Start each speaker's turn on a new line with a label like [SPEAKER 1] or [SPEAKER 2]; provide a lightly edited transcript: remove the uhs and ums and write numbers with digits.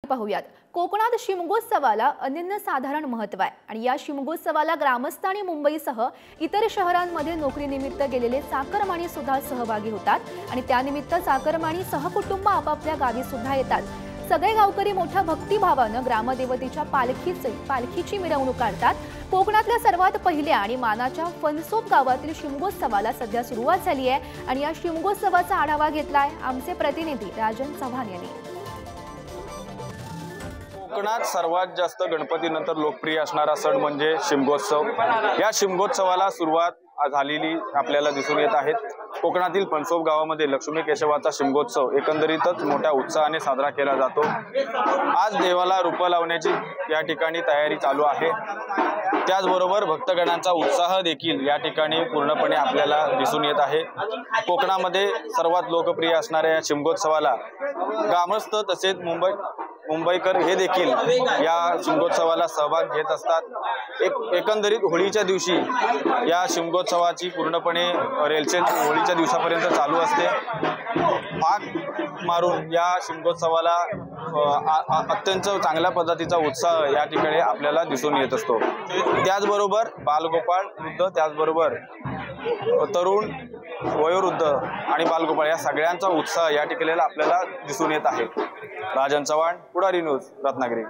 [SPEAKER 1] पाहूयात। कोकणात शिमगोत्सवाला अनन्यसाधारण महत्त्व आहे आणि या शिमगोत्सवाला ग्रामस्थ आणि मुंबईसह इतर शहरांमध्ये नोकरीनिमित्त गेलेले चाकरमानी सुद्धा सहभागी होतात आणि त्यानिमित्त चाकरमानी सहकुटुंब आपापल्या गावी सुद्धा येतात। सगळे गावकरी मोठ्या भक्तिभावाने ग्रामदेवतेच्या पालखीची मिरवणूक काढतात। कोकणातल्या सर्वात पहिल्या आणि मानाच्या फणसोप गावातील शिमगोत्सवाला सध्या सुरुवात झाली आहे आणि या शिमगोत्सवाचा आढावा घेतलाय आमचे प्रतिनिधी राजन चव्हाण यांनी।
[SPEAKER 2] कोकणात सर्वात जास्त गणपतीनंतर लोकप्रिय असणारा सण म्हणजे शिमगोत्सव। या शिमगोत्सवाला सुरुवात झालेली आपल्याला दिसून येत आहे। कोकणातील फणसोप गावामध्ये लक्ष्मी केशवाचा शिमगोत्सव एकंदरीतच मोठ्या उत्साहाने साजरा केला जातो। आज देवाला रूप लावण्याची या ठिकाणी तयारी चालू आहे। त्याचबरोबर भक्तगणांचा उत्साह देखील या ठिकाणी पूर्णपणे आपल्याला दिसून येत आहे। कोकणामध्ये सर्वात लोकप्रिय असणाऱ्या या शिमगोत्सवाला ग्रामस्थ तसेच मुंबईकर हे देखील या शिमगोत्सवाला सहभाग घेत असतात। एकंदरीत होळीच्या दिवशी या शिमगोत्सवाची पूर्णपणे रेलचेल होळीच्या दिवसापर्यंत चालू असते। पाक मारून या शिमगोत्सवाला अत्यंत चांगल्या पद्धतीचा उत्साह या ठिकाणी आपल्याला दिसून येत असतो। त्याचबरोबर बालगोपाळ वृद्ध त्याचबरोबर तरुण वयोवृद्ध आणि बालगोपाळ या सगळ्यांचा उत्साह या ठिकाणी आपल्याला दिसून येत आहे। राजन चव्हाण, पुढारी न्यूज, रत्नागिरी।